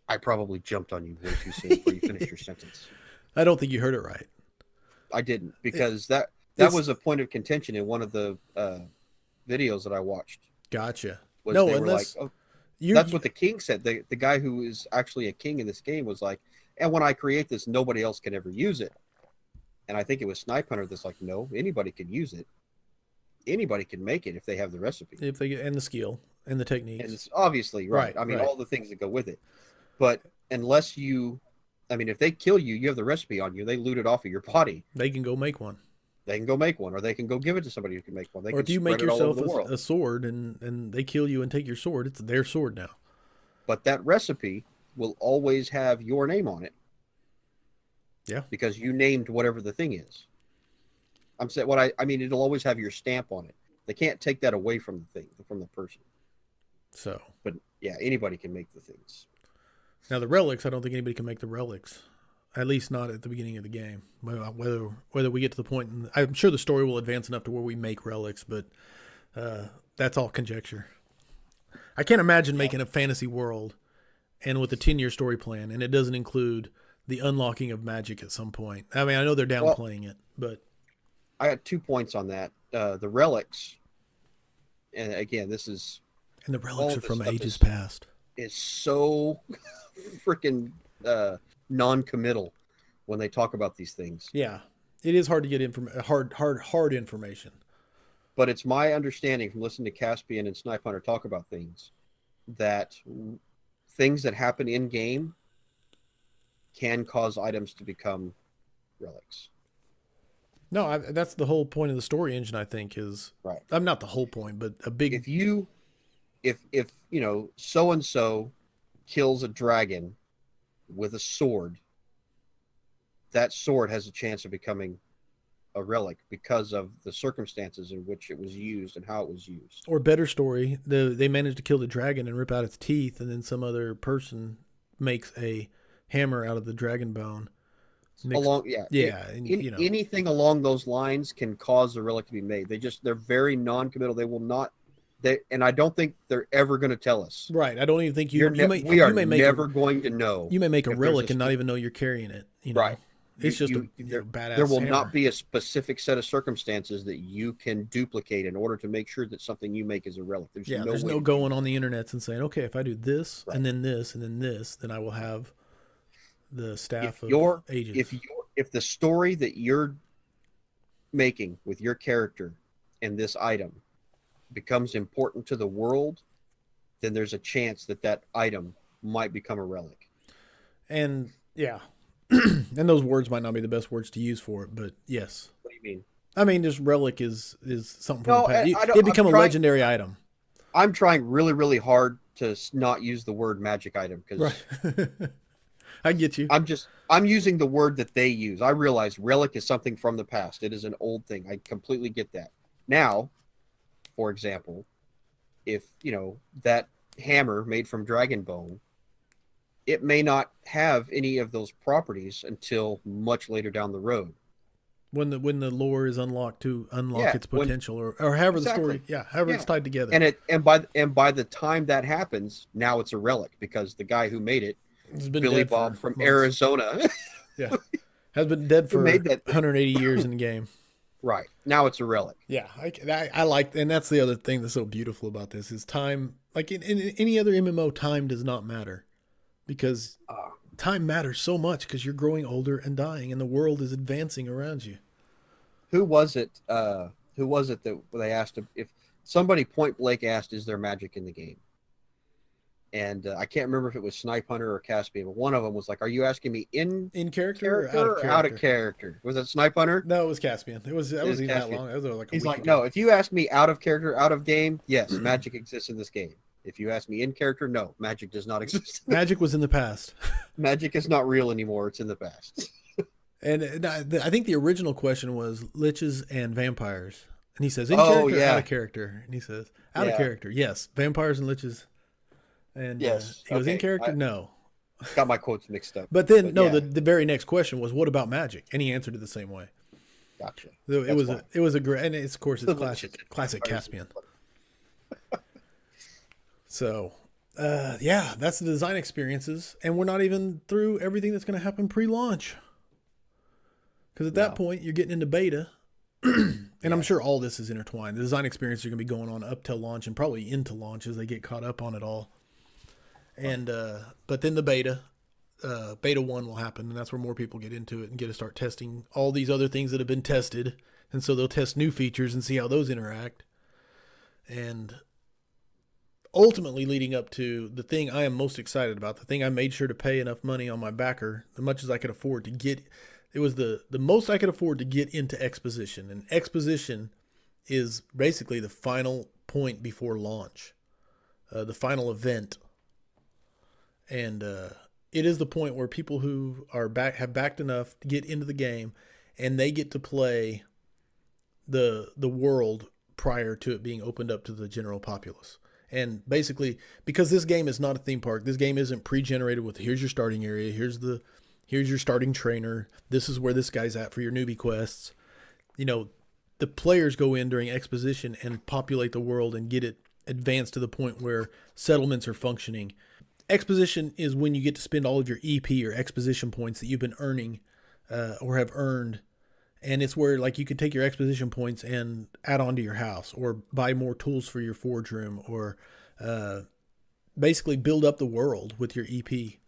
I probably jumped on you way too soon before you finished your sentence. I don't think you heard it right. I didn't, because that was a point of contention in one of the videos that I watched. Gotcha. That's what the king said. The guy who is actually a king in this game was like, and when I create this, nobody else can ever use it. And I think it was Snipe Hunter that's like, no, anybody can use it. Anybody can make it if they have the recipe. If they get, and the skill and the techniques. And it's obviously right. I mean, all the things that go with it. But unless you, I mean, if they kill you, you have the recipe on you. They loot it off of your body. They can go make one. They can go make one, or they can go give it to somebody who can make one. They or if you make yourself a sword and they kill you and take your sword, it's their sword now. But that recipe will always have your name on it. Yeah. Because you named whatever the thing is. I'm saying I mean, it'll always have your stamp on it. They can't take that away from the thing, from the person. So. But yeah, anybody can make the things. Now the relics, I don't think anybody can make the relics. At least not at the beginning of the game. Whether we get to the point, I'm sure the story will advance enough to where we make relics, but that's all conjecture. I can't imagine making a fantasy world and with a 10-year story plan, and it doesn't include the unlocking of magic at some point. I mean, I know they're downplaying it, but I got 2 points on that. The relics, and again, this is and the relics are from ages past. Is so freaking non-committal when they talk about these things. Yeah, it is hard to get hard information. But it's my understanding from listening to Caspian and Snipe Hunter talk about things that things that happen in game can cause items to become relics. No, that's the whole point of the story engine. I think is right. I'm not the whole point, but a big. If you know, so and so kills a dragon with a sword, that sword has a chance of becoming a relic because of the circumstances in which it was used and how it was used. Or better story, they managed to kill the dragon and rip out its teeth, and then some other person makes a hammer out of the dragon bone. Anything along those lines can cause a relic to be made. They're very non-committal. They will not. And I don't think they're ever going to tell us. Right. I don't even think we are never going to know. You may make a relic and not even know you're carrying it. You know? Right. It's just a badass. There will hammer. not be a specific set of circumstances that you can duplicate in order to make sure that something you make is a relic. There's no going on the internet and saying, okay, if I do this and then this and then this, then I will have the staff of ages. If the story that you're making with your character and this item becomes important to the world, then there's a chance that item might become a relic. And yeah. And those words might not be the best words to use for it, but yes. What do you mean? I mean, just relic is something from the past. It become a legendary item. I'm trying really, really hard to not use the word magic item because right. I get you. I'm using the word that they use. I realize relic is something from the past. It is an old thing. I completely get that. Now, for example, if that hammer made from dragon bone, it may not have any of those properties until much later down the road. When the lore is unlocked to unlock its potential, or however the story, it's tied together. And by the time that happens, now it's a relic because the guy who made it, Billy Bob from Arizona, has been dead for 180 years in the game. Right. Now it's a relic. Yeah, I like, and that's the other thing that's so beautiful about this is time. Like in any other MMO, time does not matter. Because time matters so much because you're growing older and dying and the world is advancing around you. Who was it that they asked if somebody point blank asked, is there magic in the game? And I can't remember if it was Snipe Hunter or Caspian, but one of them was like, are you asking me in character or out of character? Was it Snipe Hunter? No, it was Caspian. It wasn't that long. It was like He's like, no, if you ask me out of character, out of game, yes, magic exists in this game. If you ask me in character, no, magic does not exist. Magic was in the past. Magic is not real anymore. It's in the past. And I think the original question was liches and vampires. And he says, in character, out of character. And he says, out of character. Yes. Vampires and liches. And yes. He was in character. No. Got my quotes mixed up. But then, the very next question was, what about magic? And he answered it the same way. Gotcha. So it was a great, and it's, of course, it's classic Caspian. So, that's the design experiences. And we're not even through everything that's going to happen pre-launch. Because at that point, you're getting into beta. And I'm sure all this is intertwined. The design experiences are going to be going on up till launch and probably into launch as they get caught up on it all. And but then the beta, beta 1 will happen, and that's where more people get into it and get to start testing all these other things that have been tested. And so they'll test new features and see how those interact. And ultimately leading up to the thing I am most excited about, the thing I made sure to pay enough money on my backer, as much as I could afford to get. It was the most I could afford to get into Exposition. And Exposition is basically the final point before launch, the final event. And it is the point where people who are have backed enough to get into the game, and they get to play the world prior to it being opened up to the general populace. And basically, because this game is not a theme park, this game isn't pre-generated with here's your starting area, here's your starting trainer, this is where this guy's at for your newbie quests. You know, the players go in during Exposition and populate the world and get it advanced to the point where settlements are functioning. Exposition is when you get to spend all of your EP or exposition points that you've been earning or have earned. And it's where, like, you could take your exposition points and add on to your house or buy more tools for your forge room or basically build up the world with your EP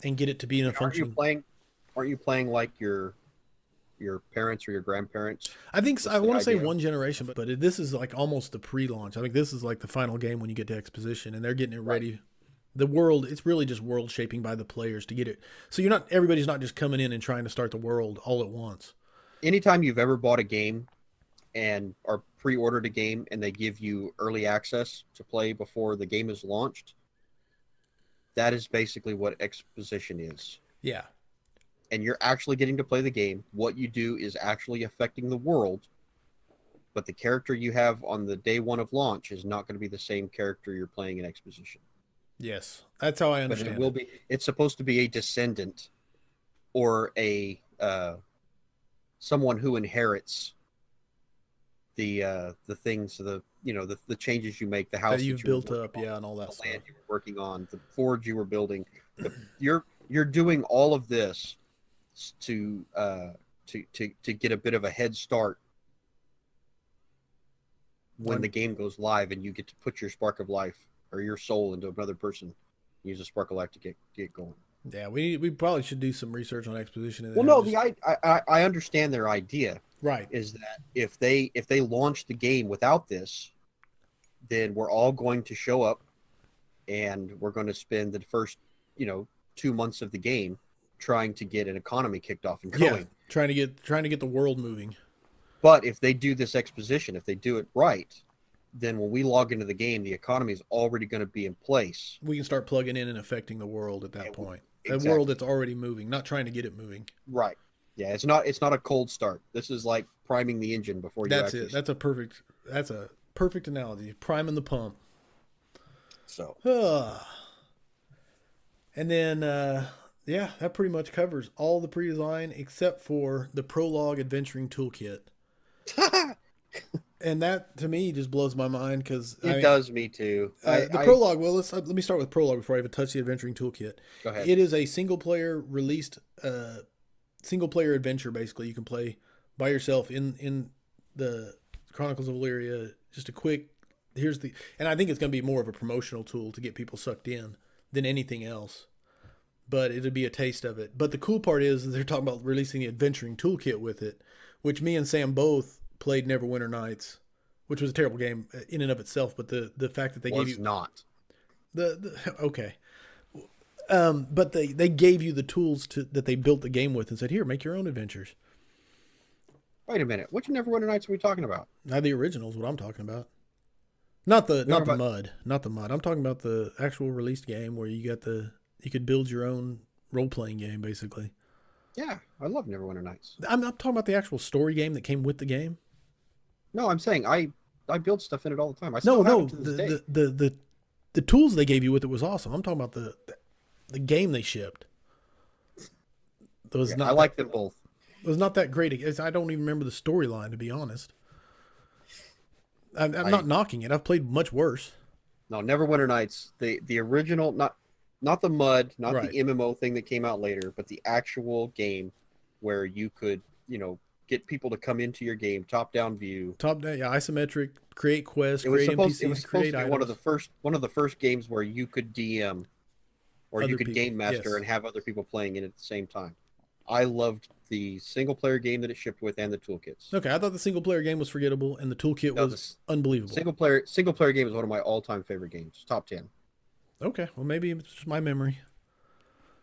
and get it to be in a function. Aren't you playing like your parents or your grandparents? I think so. I want to say one generation, but this is like almost the pre-launch. I think this is like the final game when you get to Exposition, and they're getting it ready. Right. The world, it's really just world shaping by the players to get it. So everybody's not just coming in and trying to start the world all at once. Anytime you've ever bought a game and or pre-ordered a game and they give you early access to play before the game is launched, that is basically what Exposition is. Yeah. And you're actually getting to play the game. What you do is actually affecting the world, but the character you have on the day one of launch is not going to be the same character you're playing in Exposition. Yes, that's how I understand but it will be. It's supposed to be a descendant or a someone who inherits the things, the changes you make, the house that you've built up, and all that the stuff. Land you were working on, the forge you were building. You're doing all of this to get a bit of a head start when the game goes live, and you get to put your spark of life or your soul into another person. Use a spark of life to get going. Yeah, we probably should do some research on Exposition. Well, no, I understand their idea. Right. Is that if they launch the game without this, then we're all going to show up and we're going to spend the first, 2 months of the game trying to get an economy kicked off and going. Yeah, trying to get the world moving. But if they do this Exposition, if they do it right, then when we log into the game, the economy is already going to be in place. We can start plugging in and affecting the world at that point. Exactly. A world that's already moving, not trying to get it moving. Right. Yeah, it's not a cold start. This is like priming the engine before you That's it. That's a perfect analogy. Priming the pump. So. And then that pretty much covers all the pre-design except for the prologue adventuring toolkit. And that to me just blows my mind because it does me too. Prologue. Well, let me start with prologue before I even touch the adventuring toolkit. Go ahead. It is a single player adventure. Basically, you can play by yourself in the Chronicles of Elyria. Just a quick. And I think it's going to be more of a promotional tool to get people sucked in than anything else. But it'll be a taste of it. But the cool part is they're talking about releasing the adventuring toolkit with it, which me and Sam both played Neverwinter Nights, which was a terrible game in and of itself. But the fact that they gave you not okay, but they gave you the tools that they built the game with and said, here, make your own adventures. Wait a minute, which Neverwinter Nights are we talking about? Not the originals. What I'm talking about. Not the mud. I'm talking about the actual released game where you could build your own role playing game basically. Yeah, I love Neverwinter Nights. I'm not talking about the actual story game that came with the game. No, I'm saying I build stuff in it all the time. I still have it to this day. The tools they gave you with it was awesome. I'm talking about the game they shipped. I like them both. It was not that great. I don't even remember the storyline, to be honest. I'm not knocking it. I've played much worse. No, Neverwinter Nights, the original, not the mud, not right. the MMO thing that came out later, but the actual game where you could, get people to come into your game, top-down view. Top-down, yeah, isometric, create quests, create NPCs, create items. One of the first games where you could DM or other you could people. game master Yes. and have other people playing it at the same time. I loved the single player game that it shipped with and the toolkits. Okay, I thought the single player game was forgettable and the toolkit No, was unbelievable. Single player game is one of my all time favorite games, top 10. Okay, well maybe it's just my memory.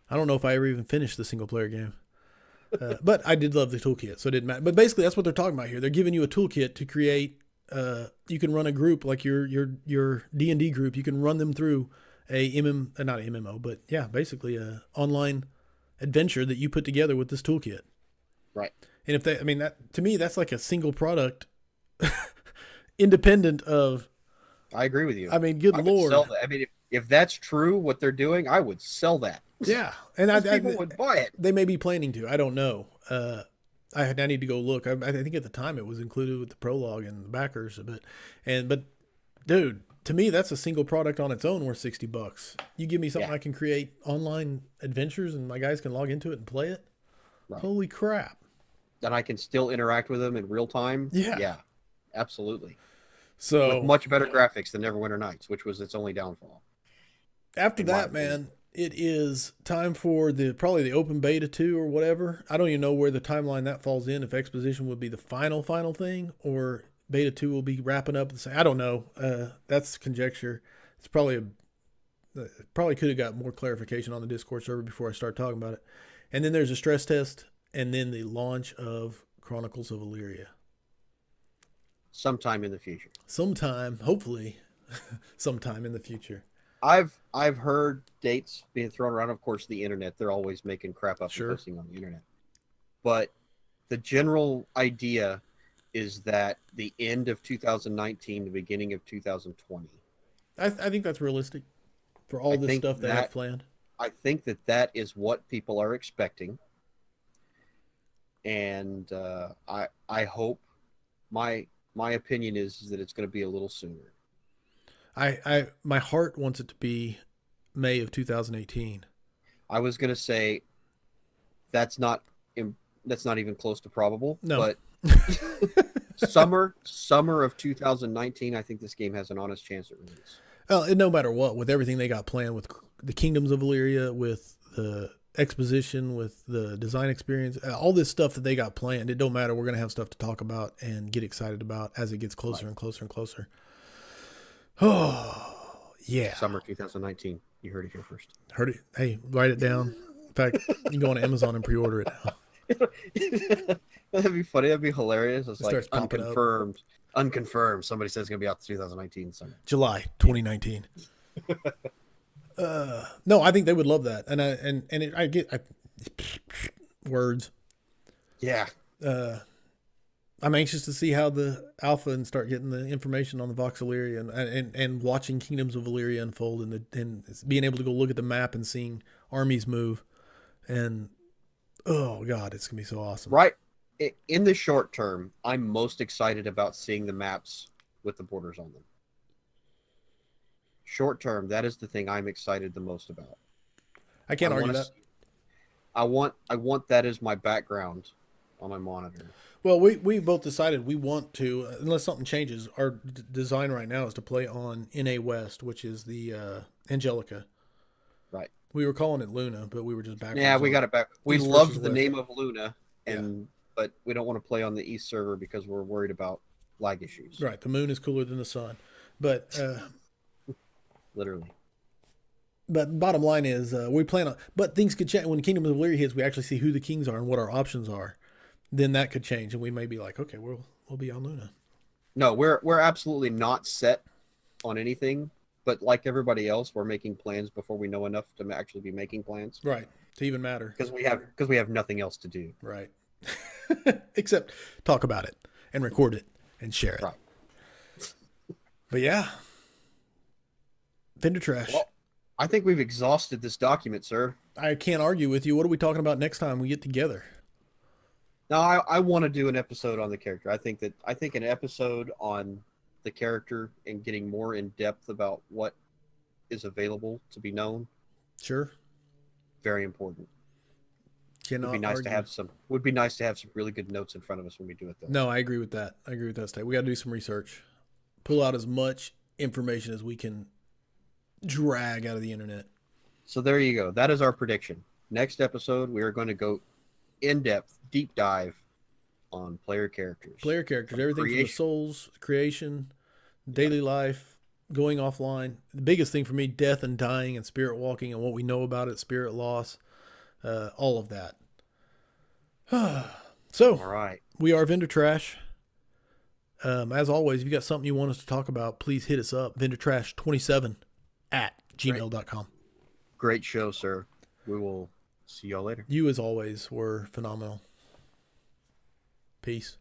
I don't know if I ever even finished the single player game. But I did love the toolkit, so it didn't matter. But basically, that's what they're talking about here. They're giving you a toolkit to create. You can run a group like your D&D group. You can run them through not a MMO, but yeah, basically a online adventure that you put together with this toolkit. Right. And if that to me, that's like a single product, independent of. I agree with you. I mean, good I would Lord. sell that. I mean, if that's true, what they're doing, I would sell that. Yeah, and People would buy it. They may be planning to. I don't know. I need to go look. I think at the time it was included with the prologue and the backers, but dude, to me that's a single product on its own worth $60. You give me something I can create online adventures and my guys can log into it and play it. Right. Holy crap! And I can still interact with them in real time. Yeah, absolutely. So with much better graphics than Neverwinter Nights, which was its only downfall. After that, man, it is time for probably the open beta 2 or whatever. I don't even know where the timeline that falls in. If Exposition would be the final thing, or beta 2 will be wrapping up. I don't know. That's conjecture. It's probably could have got more clarification on the Discord server before I start talking about it. And then there's a stress test, and then the launch of Chronicles of Elyria. Sometime in the future. Hopefully, sometime in the future. I've heard dates being thrown around. Of course, the internet, they're always making crap up and posting on the internet. But the general idea is that the end of 2019, the beginning of 2020. I think that's realistic for all this stuff they have planned. I think that is what people are expecting. And I hope my opinion is that it's going to be a little sooner. My heart wants it to be May of 2018. I was going to say that's not even close to probable. No. But summer of 2019, I think this game has an honest chance at release. Well, no matter what, with everything they got planned with the Kingdoms of Elyria, with the Exposition, with the design experience, all this stuff that they got planned, it don't matter. We're going to have stuff to talk about and get excited about as it gets closer and closer and closer. Oh, yeah. Summer 2019. You heard it here first. Heard it. Hey, write it down. In fact, you can go on Amazon and pre-order it now. That'd be funny. That'd be hilarious. It's like unconfirmed. Unconfirmed. Somebody says it's going to be out 2019 summer. July 2019. No, I think they would love that. And I get words. Yeah. I'm anxious to see how the alpha and start getting the information on the Vox Elyria and watching Kingdoms of Elyria unfold and being able to go look at the map and seeing armies move. And, oh, God, it's going to be so awesome. Right. In the short term, I'm most excited about seeing the maps with the borders on them. Short term, that is the thing I'm excited the most about. I can't argue that. I want that as my background on my monitor. Well, we both decided we want to, unless something changes, our design right now is to play on NA West, which is the Angelica. Right. We were calling it Luna, but we were just backwards. Yeah, we got it back. We loved the name of Luna, but we don't want to play on the East server because we're worried about lag issues. Right. The moon is cooler than the sun. But literally. But bottom line is we plan on, but things could change. When Kingdom of Elyria hits, we actually see who the kings are and what our options are. Then that could change, and we may be like, okay, we'll be on Luna. No, we're absolutely not set on anything, but like everybody else, we're making plans before we know enough to actually be making plans. Right, to even matter. Because we have nothing else to do. Right. Except talk about it and record it and share it. Right. But yeah, vendor trash. Well, I think we've exhausted this document, sir. I can't argue with you. What are we talking about next time we get together? No, I want to do an episode on the character. I think an episode on the character and getting more in depth about what is available to be known. Sure. Very important. Cannot would be nice argue. to have some really good notes in front of us when we do it though. No, I agree with that. State. We got to do some research. Pull out as much information as we can drag out of the internet. So there you go. That is our prediction. Next episode, we are going to go in depth, deep dive on player characters. Player characters, everything from the souls, creation, daily life, going offline. The biggest thing for me, death and dying and spirit walking and what we know about it, spirit loss, all of that. So, all right. We are Vendor Trash. As always, if you got something you want us to talk about, please hit us up, vendortrash27@gmail.com. Great show, sir. We will see y'all later. You, as always, were phenomenal. Peace.